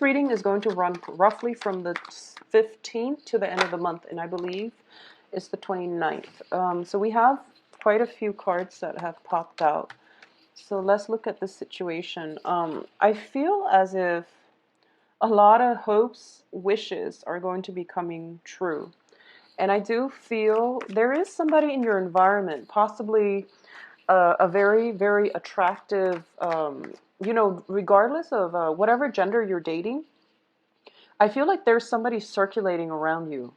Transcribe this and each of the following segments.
Reading is going to run roughly from the 15th to the end of the month, and I believe it's the 29th. So we have quite a few cards that have popped out. So let's look at this situation. I feel as if a lot of hopes, wishes are going to be coming true. And I do feel there is somebody in your environment, possibly a very, very attractive, regardless of whatever gender you're dating, I feel like there's somebody circulating around you.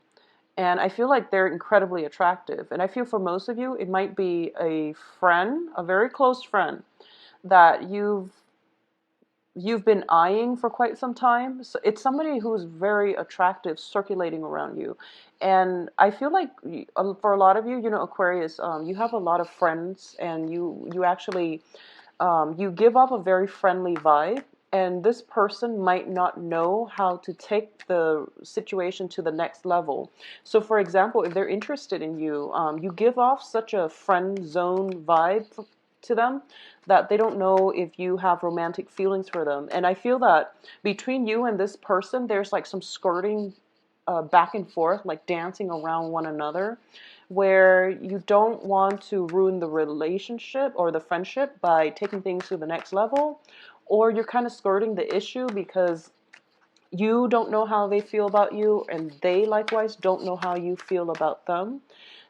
And I feel like they're incredibly attractive. And I feel for most of you, it might be a friend, a very close friend that you've been eyeing for quite some time. So it's somebody who's very attractive circulating around you. And I feel like for a lot of you, Aquarius, you have a lot of friends, and you actually you give off a very friendly vibe, and this person might not know how to take the situation to the next level. So, for example, if they're interested in you, you give off such a friend zone vibe to them that they don't know if you have romantic feelings for them. And I feel that between you and this person, there's like some skirting back and forth, like dancing around one another, where you don't want to ruin the relationship or the friendship by taking things to the next level, or you're kind of skirting the issue because you don't know how they feel about you, and they likewise don't know how you feel about them.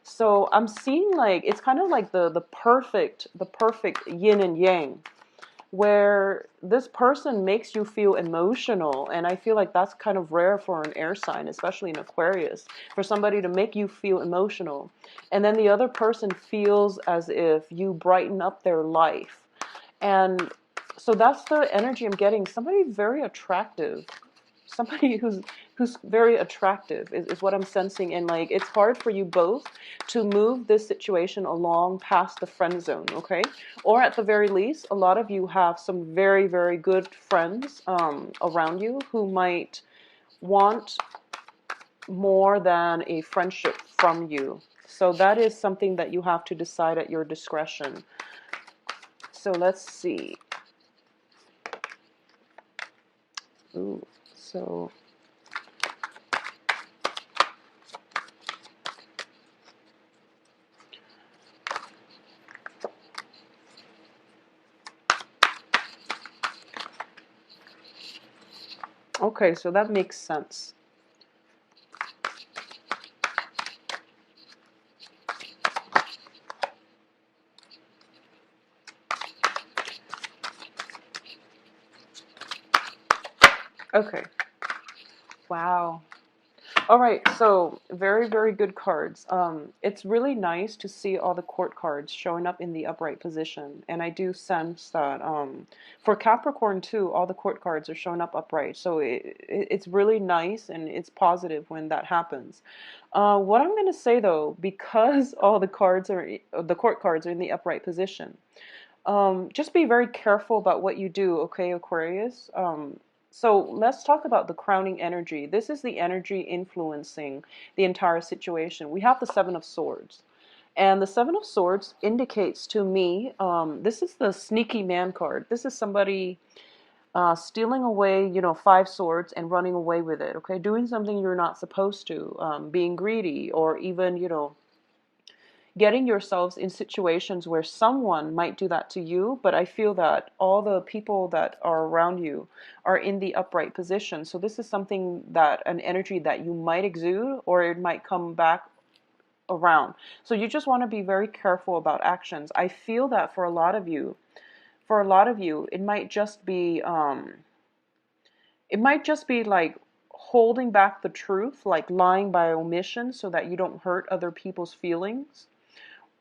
So I'm seeing like it's kind of like the perfect yin and yang, where this person makes you feel emotional. And I feel like that's kind of rare for an air sign, especially in Aquarius, for somebody to make you feel emotional. And then the other person feels as if you brighten up their life. And so that's the energy I'm getting. Somebody very attractive, somebody who's very attractive is what I'm sensing. And like it's hard for you both to move this situation along past the friend zone, okay? Or at the very least, a lot of you have some very, very good friends around you who might want more than a friendship from you. So that is something that you have to decide at your discretion. So let's see. Ooh, so okay, so that makes sense. Okay. Wow. All right, so very, very good cards. It's really nice to see all the court cards showing up in the upright position, and I do sense that for Capricorn too, all the court cards are showing up upright. So it's really nice and it's positive when that happens. What I'm going to say though, because all the court cards are in the upright position, just be very careful about what you do, okay, Aquarius? So let's talk about the crowning energy. This is the energy influencing the entire situation. We have the Seven of Swords. And the Seven of Swords indicates to me, this is the sneaky man card. This is somebody stealing away, five swords and running away with it, okay? Doing something you're not supposed to, being greedy, or even, getting yourselves in situations where someone might do that to you. But I feel that all the people that are around you are in the upright position. So this is something that an energy that you might exude, or it might come back around. So you just want to be very careful about actions. I feel that for a lot of you, it might just be like holding back the truth, like lying by omission so that you don't hurt other people's feelings.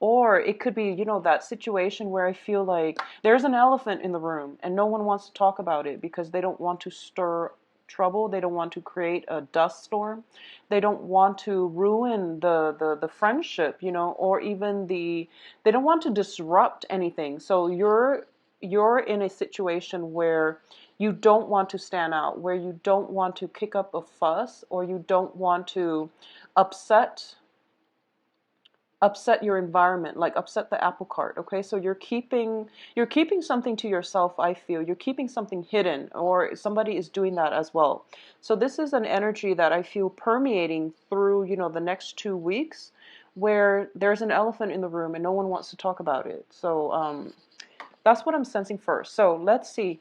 Or it could be, that situation where I feel like there's an elephant in the room and no one wants to talk about it because they don't want to stir trouble. They don't want to create a dust storm. They don't want to ruin the friendship, or even they don't want to disrupt anything. So you're in a situation where you don't want to stand out, where you don't want to kick up a fuss, or you don't want to upset upset your environment, like upset the apple cart. Okay, so you're keeping something to yourself. I feel you're keeping something hidden, or somebody is doing that as well. So this is an energy that I feel permeating through, the next 2 weeks, where there's an elephant in the room and no one wants to talk about it. So that's what I'm sensing first. So let's see.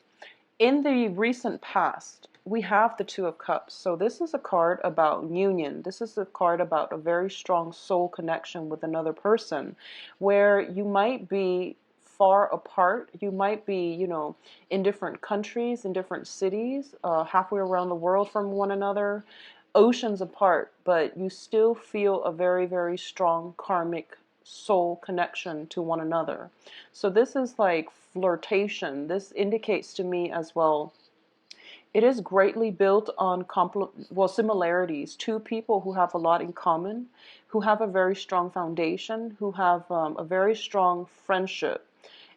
In the recent past, we have the Two of Cups. So this is a card about union. This is a card about a very strong soul connection with another person, where you might be far apart. You might be, in different countries, in different cities, halfway around the world from one another, oceans apart, but you still feel a very, very strong karmic soul connection to one another. So this is like flirtation. This indicates to me as well, it is greatly built on similarities. Two people who have a lot in common, who have a very strong foundation, who have a very strong friendship.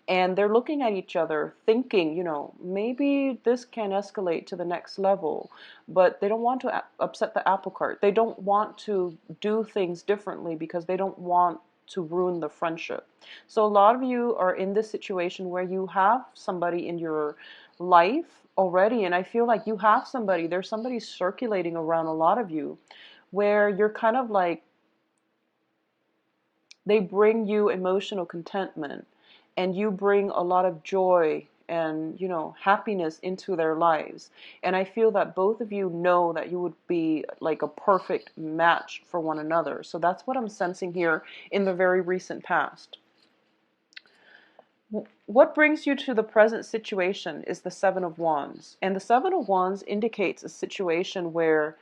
And they're looking at each other thinking, maybe this can escalate to the next level, but they don't want to upset the apple cart. They don't want to do things differently because they don't want to ruin the friendship. So a lot of you are in this situation where you have somebody in your life already, and I feel like there's somebody circulating around a lot of you, where you're kind of like, they bring you emotional contentment, and you bring a lot of joy and happiness into their lives. And I feel that both of you know that you would be like a perfect match for one another. So that's what I'm sensing here in the very recent past. What brings you to the present situation is the Seven of Wands. And the Seven of Wands indicates a situation where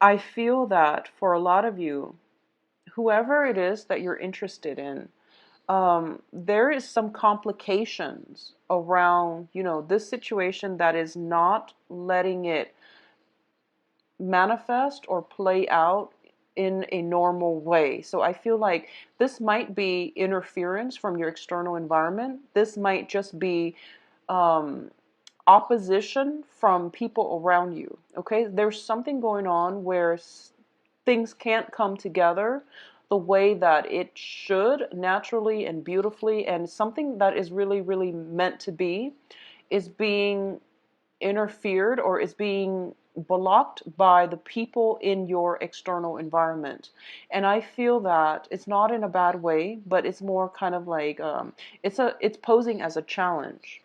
I feel that for a lot of you, whoever it is that you're interested in, there is some complications around, this situation that is not letting it manifest or play out in a normal way. So I feel like this might be interference from your external environment. This might just be opposition from people around you. Okay, there's something going on where things can't come together the way that it should, naturally and beautifully, and something that is really, really meant to be is being interfered or is being blocked by the people in your external environment. And I feel that it's not in a bad way, but it's more kind of like it's posing as a challenge.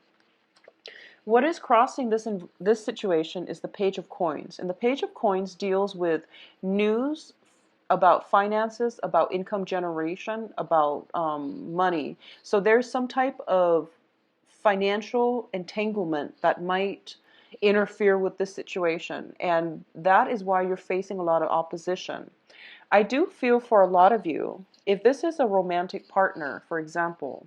What is crossing this situation is the Page of Coins, and the Page of Coins deals with news about finances, about income generation, about money. So there's some type of financial entanglement that might interfere with this situation, and that is why you're facing a lot of opposition. I do feel for a lot of you, if this is a romantic partner, for example,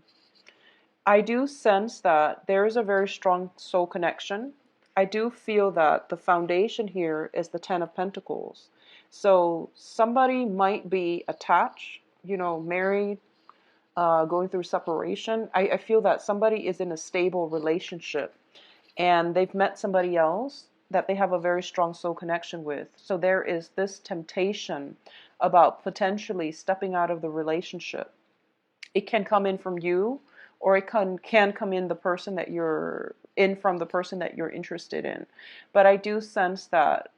I do sense that there is a very strong soul connection. I do feel that the foundation here is the Ten of Pentacles. So somebody might be attached, married, going through separation. I feel that somebody is in a stable relationship and they've met somebody else that they have a very strong soul connection with. So there is this temptation about potentially stepping out of the relationship. It can come in from you, or it can come in the person that you're in from the person that you're interested in. But I do sense that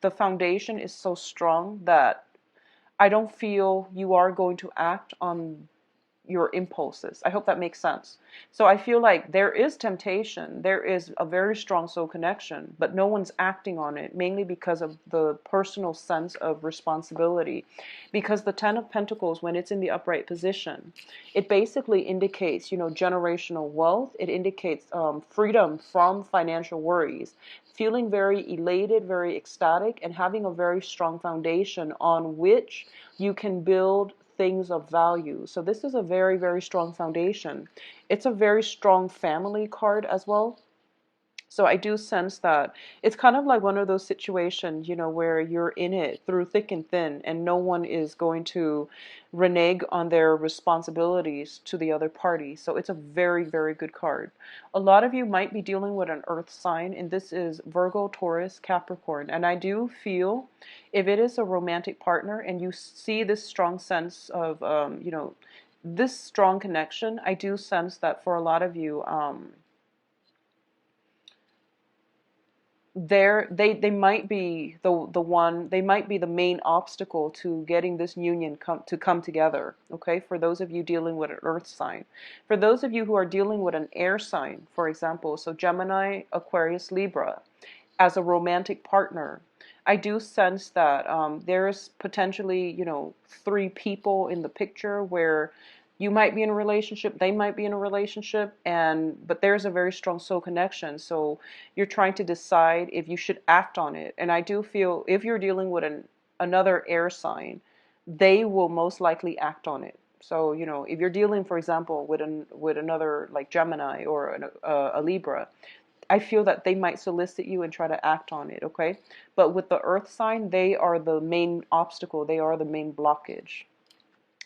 the foundation is so strong that I don't feel you are going to act on your impulses. I hope that makes sense. So I feel like there is temptation, there is a very strong soul connection, but no one's acting on it, mainly because of the personal sense of responsibility. Because the Ten of Pentacles, when it's in the upright position, it basically indicates, generational wealth. It indicates freedom from financial worries, feeling very elated, very ecstatic, and having a very strong foundation on which you can build things of value. So this is a very, very strong foundation. It's a very strong family card as well. So I do sense that it's kind of like one of those situations, where you're in it through thick and thin, and no one is going to renege on their responsibilities to the other party. So it's a very, very good card. A lot of you might be dealing with an earth sign, and this is Virgo, Taurus, Capricorn. And I do feel if it is a romantic partner and you see this strong sense of, this strong connection, I do sense that for a lot of you, they might be they might be the main obstacle to getting this union come together. Okay, for those of you dealing with an earth sign. For those of you who are dealing with an air sign, for example, so Gemini, Aquarius, Libra, as a romantic partner, I do sense that there's potentially, three people in the picture where you might be in a relationship, they might be in a relationship, but there's a very strong soul connection. So you're trying to decide if you should act on it. And I do feel if you're dealing with another air sign, they will most likely act on it. So, if you're dealing, for example, with another like Gemini or a Libra, I feel that they might solicit you and try to act on it, okay? But with the earth sign, they are the main obstacle. They are the main blockage.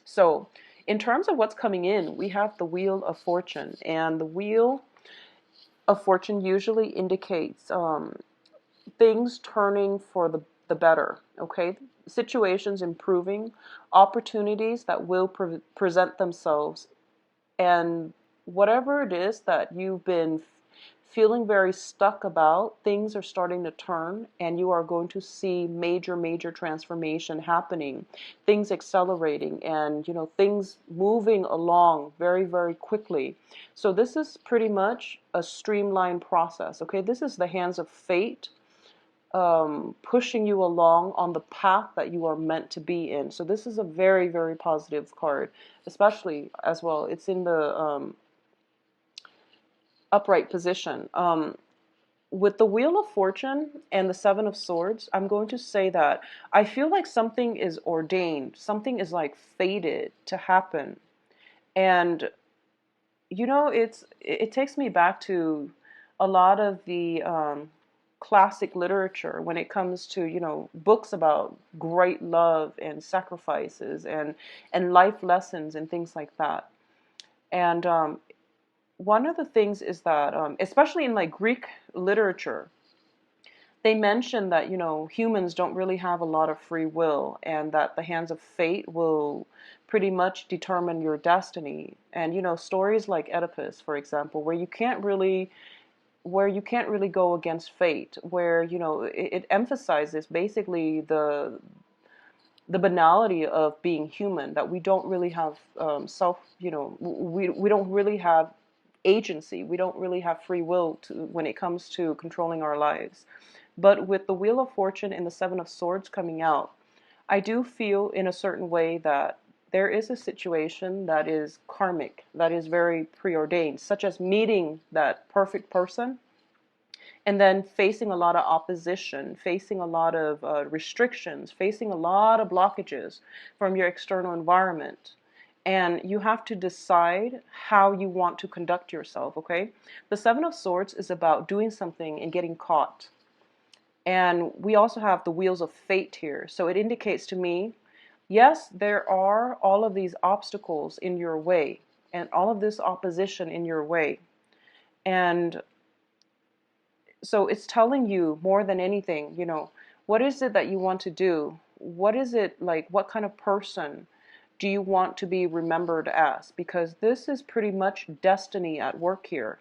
So in terms of what's coming in, we have the Wheel of Fortune. And the Wheel of Fortune usually indicates things turning for the better, okay? Situations improving, opportunities that will present themselves, and whatever it is that you've been feeling very stuck about, things are starting to turn, and you are going to see major transformation happening, things accelerating, and things moving along very quickly. So this is pretty much a streamlined process. Okay, this is the hands of fate, pushing you along on the path that you are meant to be in. So this is a very positive card, especially as well. It's in the upright position. With the Wheel of Fortune and the Seven of Swords, I'm going to say that I feel like something is ordained, something is like fated to happen. And it takes me back to a lot of the classic literature when it comes to books about great love and sacrifices and life lessons and things like that. And one of the things is that especially in like Greek literature, they mention that humans don't really have a lot of free will, and that the hands of fate will pretty much determine your destiny. And stories like Oedipus, for example, where you can't really go against fate, where it emphasizes basically the banality of being human, that we don't really have we don't really have agency, we don't really have free will when it comes to controlling our lives. But with the Wheel of Fortune and the Seven of Swords coming out, I do feel in a certain way that there is a situation that is karmic, that is very preordained, such as meeting that perfect person and then facing a lot of opposition, facing a lot of restrictions, facing a lot of blockages from your external environment. And you have to decide how you want to conduct yourself, okay? The Seven of Swords is about doing something and getting caught. And we also have the Wheels of Fate here. So it indicates to me, yes, there are all of these obstacles in your way and all of this opposition in your way. And so it's telling you more than anything, what is it that you want to do? What is it like? What kind of person do you want to be remembered as? Because this is pretty much destiny at work here.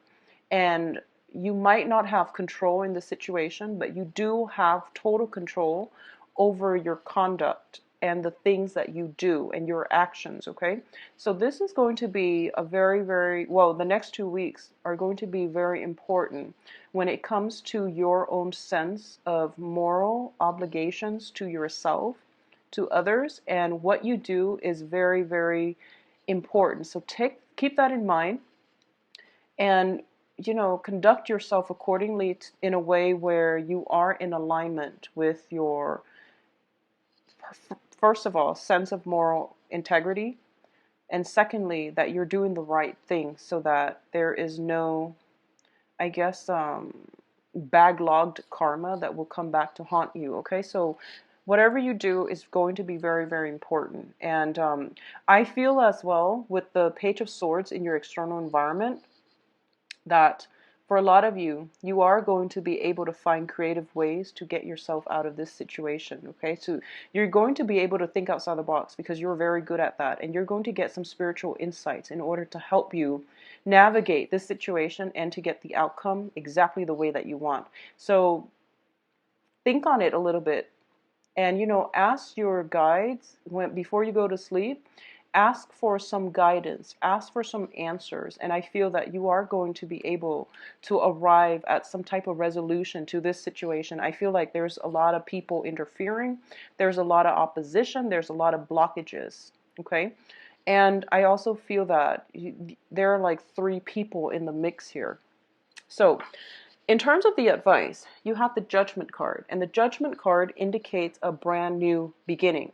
And you might not have control in the situation, but you do have total control over your conduct and the things that you do and your actions, okay? So this is going to be a very, well, the next 2 weeks are going to be very important when it comes to your own sense of moral obligations to yourself, to others, and what you do is very important. So keep that in mind, and conduct yourself accordingly in a way where you are in alignment with your, first of all, sense of moral integrity, and secondly, that you're doing the right thing so that there is no, I guess, backlogged karma that will come back to haunt you. Okay, so whatever you do is going to be very, very important. And I feel as well with the Page of Swords in your external environment that for a lot of you, you are going to be able to find creative ways to get yourself out of this situation. Okay, so you're going to be able to think outside the box because you're very good at that, and you're going to get some spiritual insights in order to help you navigate this situation and to get the outcome exactly the way that you want. So think on it a little bit, and ask your guides before you go to sleep. Ask for some guidance, ask for some answers, and I feel that you are going to be able to arrive at some type of resolution to this situation. I feel like there's a lot of people interfering, there's a lot of opposition, there's a lot of blockages. Okay, and I also feel that there are like three people in the mix here. So in terms of the advice, you have the Judgment card, and the Judgment card indicates a brand new beginning.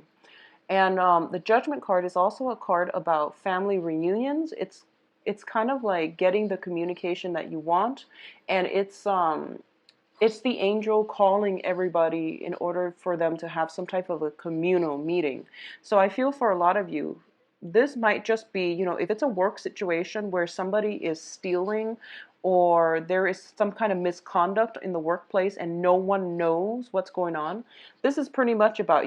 And the Judgment card is also a card about family reunions. It's kind of like getting the communication that you want, and it's the angel calling everybody in order for them to have some type of a communal meeting. So I feel for a lot of you, this might just be, if it's a work situation where somebody is stealing or there is some kind of misconduct in the workplace and no one knows what's going on, this is pretty much about,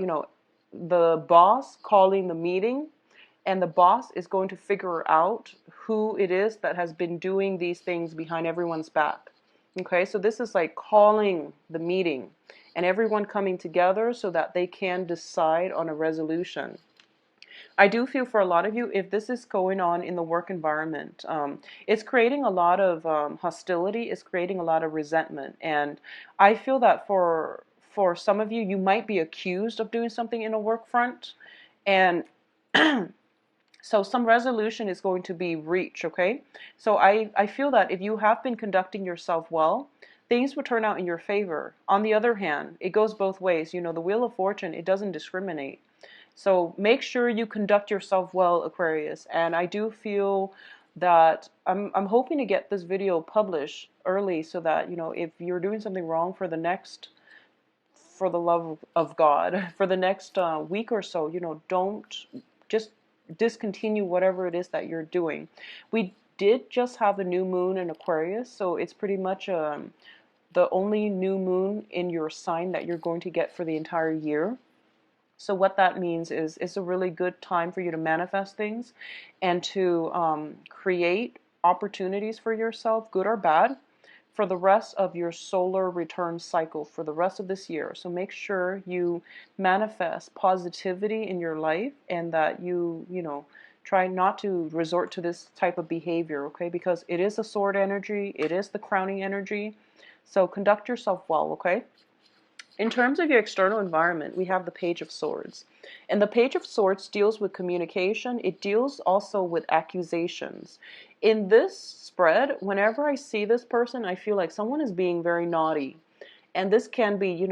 the boss calling the meeting, and the boss is going to figure out who it is that has been doing these things behind everyone's back. Okay, so this is like calling the meeting and everyone coming together so that they can decide on a resolution. I do feel for a lot of you, if this is going on in the work environment, it's creating a lot of hostility, it's creating a lot of resentment. And I feel that for some of you, you might be accused of doing something in a work front. And so some resolution is going to be reached, okay? So I feel that if you have been conducting yourself well, things will turn out in your favor. On the other hand, it goes both ways. The Wheel of Fortune, it doesn't discriminate. So make sure you conduct yourself well, Aquarius. And I do feel that I'm hoping to get this video published early so that, if you're doing something wrong for the love of God, for the next week or so, don't just discontinue whatever it is that you're doing. We did just have a new moon in Aquarius, so it's pretty much the only new moon in your sign that you're going to get for the entire year. So what that means is it's a really good time for you to manifest things and to create opportunities for yourself, good or bad, for the rest of your solar return cycle for the rest of this year. So make sure you manifest positivity in your life and that you try not to resort to this type of behavior, okay? Because it is a sword energy, it is the crowning energy. So conduct yourself well, okay? In terms of your external environment, we have the Page of Swords. And the Page of Swords deals with communication. It deals also with accusations. In this spread, whenever I see this person, I feel like someone is being very naughty. And this can be,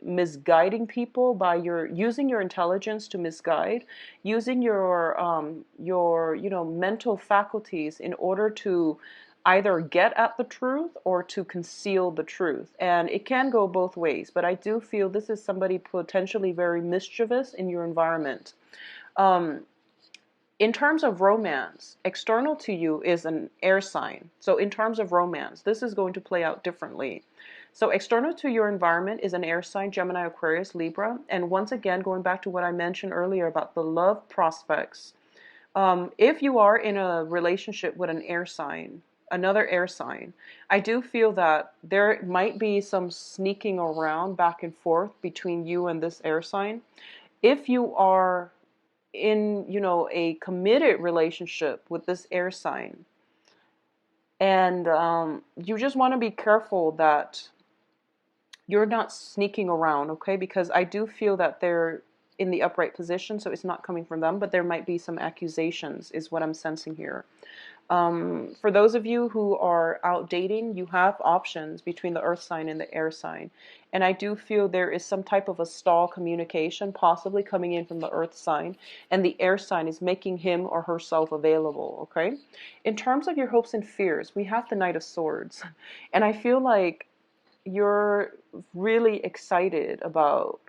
misguiding people by using your intelligence to misguide, using your mental faculties in order to either get at the truth or to conceal the truth. And it can go both ways, but I do feel this is somebody potentially very mischievous in your environment. In terms of romance, external to you is an air sign. So in terms of romance, this is going to play out differently. So external to your environment is an air sign, Gemini, Aquarius, Libra. And once again, going back to what I mentioned earlier about the love prospects, if you are in a relationship with an air sign, another air sign, I do feel that there might be some sneaking around back and forth between you and this air sign. If you are in, a committed relationship with this air sign, and you just want to be careful that you're not sneaking around, okay? Because I do feel that they're in the upright position, so it's not coming from them, but there might be some accusations, is what I'm sensing here. For those of you who are out dating, you have options between the earth sign and the air sign. And I do feel there is some type of a stall communication possibly coming in from the earth sign, and the air sign is making him or herself available, okay? In terms of your hopes and fears, we have the Knight of Swords. And I feel like you're really excited about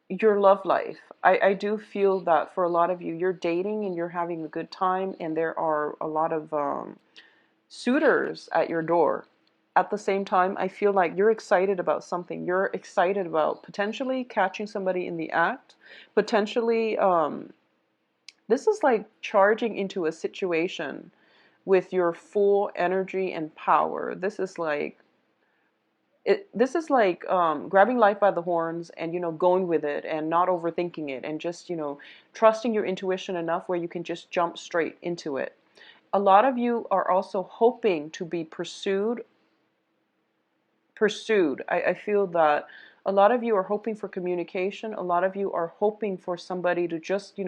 your love life. I do feel that for a lot of you, you're dating and you're having a good time, and there are a lot of suitors at your door. At the same time, I feel like you're excited about something. You're excited about potentially catching somebody in the act, potentially, this is like charging into a situation with your full energy and power. This is like grabbing life by the horns and, going with it and not overthinking it and just, trusting your intuition enough where you can just jump straight into it. A lot of you are also hoping to be pursued. I feel that a lot of you are hoping for communication. A lot of you are hoping for somebody to just,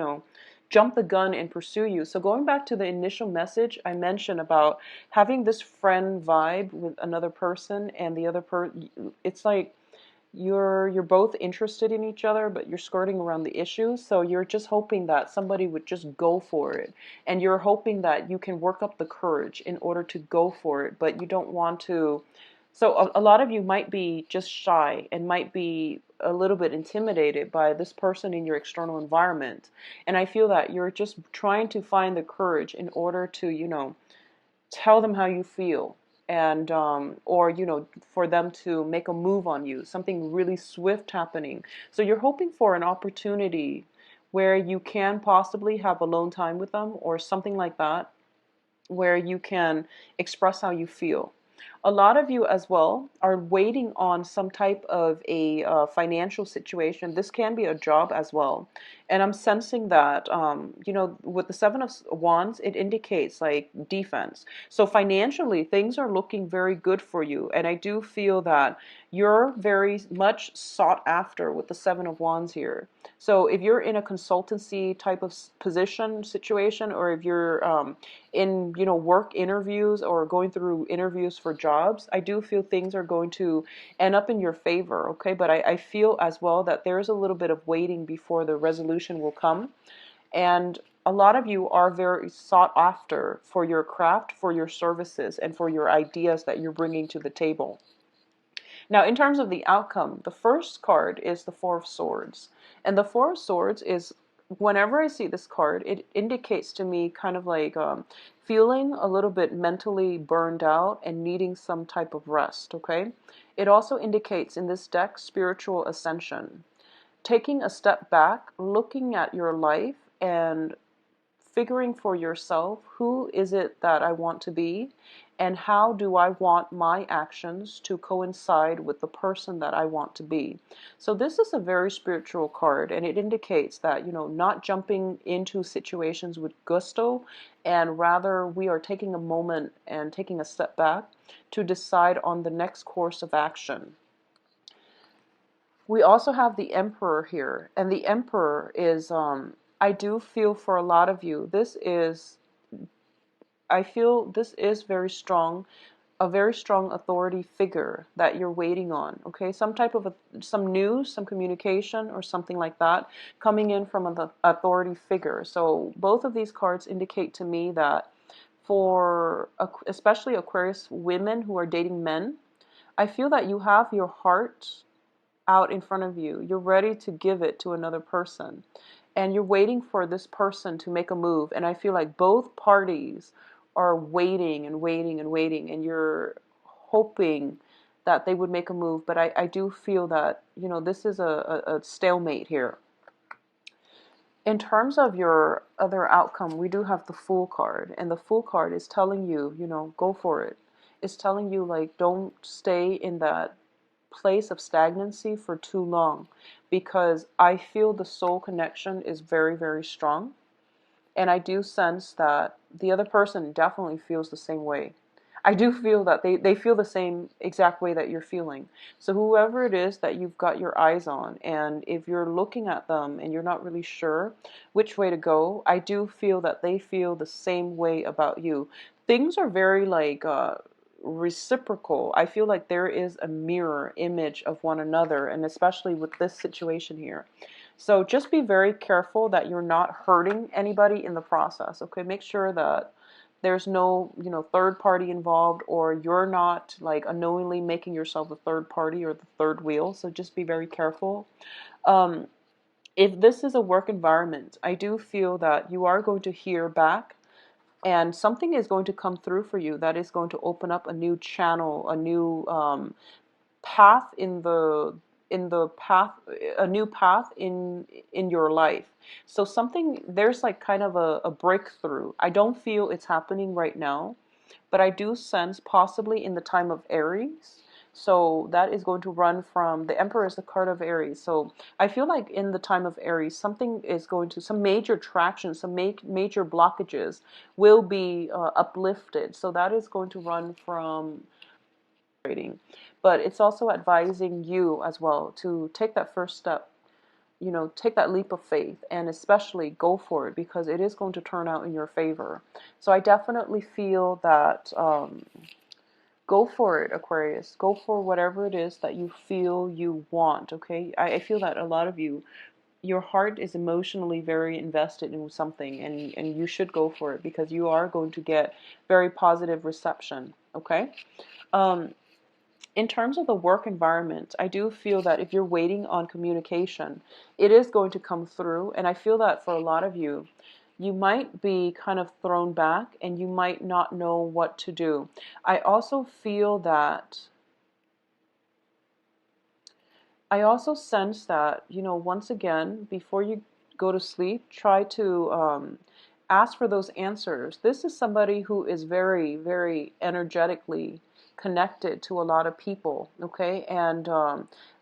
jump the gun and pursue you. So going back to the initial message I mentioned about having this friend vibe with another person, and the other it's like you're both interested in each other, but you're skirting around the issue. So you're just hoping that somebody would just go for it. And you're hoping that you can work up the courage in order to go for it, but you don't want to. So a lot of you might be just shy and might be a little bit intimidated by this person in your external environment. And I feel that you're just trying to find the courage in order to, tell them how you feel, and or for them to make a move on you, something really swift happening. So you're hoping for an opportunity where you can possibly have alone time with them or something like that, where you can express how you feel. A lot of you as well are waiting on some type of a financial situation. This can be a job as well. And I'm sensing that, with the Seven of Wands, it indicates like defense. So financially, things are looking very good for you. And I do feel that you're very much sought after with the Seven of Wands here. So if you're in a consultancy type of position situation, or if you're in work interviews or going through interviews for jobs, I do feel things are going to end up in your favor. Okay, but I feel as well that there's a little bit of waiting before the resolution will come. And a lot of you are very sought after for your craft, for your services, and for your ideas that you're bringing to the table. Now, in terms of the outcome, the first card is the Four of Swords. And the Four of Swords is, whenever I see this card, it indicates to me kind of like feeling a little bit mentally burned out and needing some type of rest, okay? It also indicates in this deck spiritual ascension. Taking a step back, looking at your life and figuring for yourself, who is it that I want to be, and how do I want my actions to coincide with the person that I want to be. So this is a very spiritual card, and it indicates that, not jumping into situations with gusto, and rather we are taking a moment and taking a step back to decide on the next course of action. We also have the Emperor here, and the Emperor is, I do feel for a lot of you, I feel this is very strong, a very strong authority figure that you're waiting on, okay? Some type of some news, some communication, or something like that coming in from an authority figure. So both of these cards indicate to me that for especially Aquarius women who are dating men, I feel that you have your heart out in front of you. You're ready to give it to another person. And you're waiting for this person to make a move. And I feel like both parties are waiting and waiting and waiting. And you're hoping that they would make a move. But I do feel that, this is a stalemate here. In terms of your other outcome, we do have the Fool card. And the Fool card is telling you, go for it. It's telling you, like, don't stay in that place of stagnancy for too long, because I feel the soul connection is very, very strong. And I do sense that the other person definitely feels the same way. I do feel that they feel the same exact way that you're feeling. So whoever it is that you've got your eyes on, and if you're looking at them and you're not really sure which way to go, I do feel that they feel the same way about you. Things are very like reciprocal. I feel like there is a mirror image of one another, and especially with this situation here. So just be very careful that you're not hurting anybody in the process, okay? Make sure that There's no, third party involved, or you're not like unknowingly making yourself the third party or the third wheel. So just be very careful. Um, if this is a work environment, I do feel that you are going to hear back, and something is going to come through for you that is going to open up a new channel, a new path in the path, a new path in your life. So something, there's like kind of a breakthrough. I don't feel it's happening right now, but I do sense possibly in the time of Aries. So that is going to run from, the Emperor is the card of Aries. So I feel like in the time of Aries, something is going to, some major traction, some major blockages will be uplifted. So that is going to run from trading. But it's also advising you as well to take that first step, take that leap of faith, and especially go for it, because it is going to turn out in your favor. So I definitely feel that go for it, Aquarius. Go for whatever it is that you feel you want, okay? I feel that a lot of you, your heart is emotionally very invested in something, and you should go for it, because you are going to get very positive reception, okay? In terms of the work environment, I do feel that if you're waiting on communication, it is going to come through. And I feel that for a lot of you, you might be kind of thrown back and you might not know what to do. I also feel that, I also sense that, once again, before you go to sleep, try to ask for those answers. This is somebody who is very, very energetically connected to a lot of people, okay? And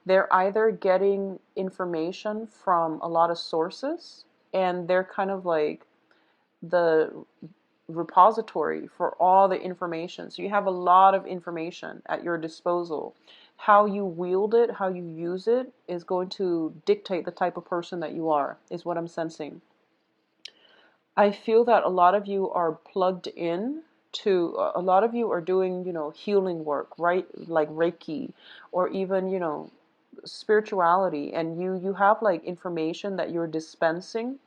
they're either getting information from a lot of sources, and they're kind of like the repository for all the information. So you have a lot of information at your disposal. How you wield it, how you use it, is going to dictate the type of person that you are, is what I'm sensing. I feel that a lot of you are plugged in to, a lot of you are doing, healing work, right? Like Reiki, or even, spirituality, and you have like information that you're dispensing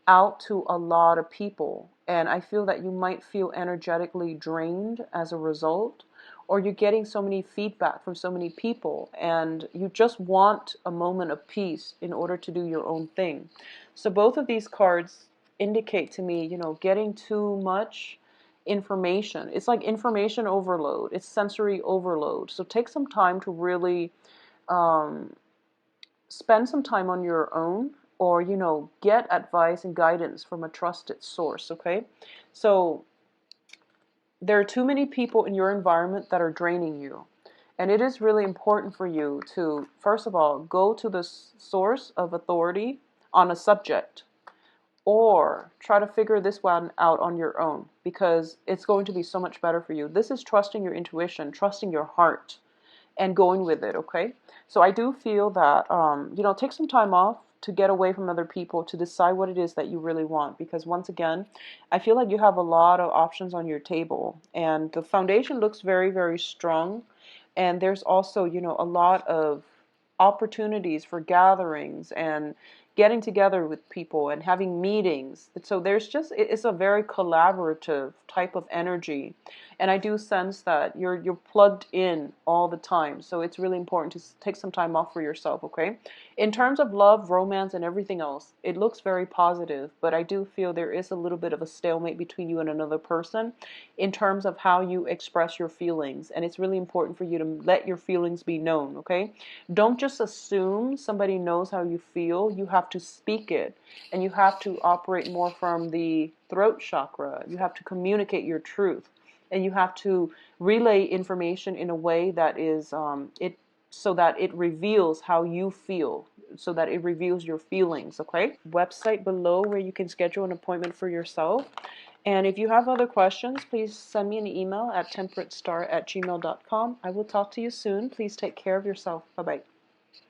out to a lot of people. And I feel that you might feel energetically drained as a result, or you're getting so many feedback from so many people and you just want a moment of peace in order to do your own thing. So both of these cards indicate to me, getting too much information. It's like information overload. It's sensory overload. So take some time to really um, spend some time on your own, or get advice and guidance from a trusted source, okay? So there are too many people in your environment that are draining you, and it is really important for you to, first of all, go to the source of authority on a subject, or try to figure this one out on your own, because it's going to be so much better for you. This is trusting your intuition, trusting your heart, and going with it, okay? So I do feel that, take some time off to get away from other people, to decide what it is that you really want. Because once again, I feel like you have a lot of options on your table, and the foundation looks very, very strong. And there's also, a lot of opportunities for gatherings and getting together with people and having meetings. So there's just, it's a very collaborative type of energy. And I do sense that you're plugged in all the time. So it's really important to take some time off for yourself, okay? In terms of love, romance, and everything else, it looks very positive, but I do feel there is a little bit of a stalemate between you and another person in terms of how you express your feelings. And it's really important for you to let your feelings be known, okay? Don't just assume somebody knows how you feel. You have to speak it, and you have to operate more from the throat chakra. You have to communicate your truth, and you have to relay information in a way that is so that it reveals how you feel, so that it reveals your feelings, okay? Website below where you can schedule an appointment for yourself. And if you have other questions, please send me an email at temperatestar@gmail.com. I will talk to you soon. Please take care of yourself. Bye-bye.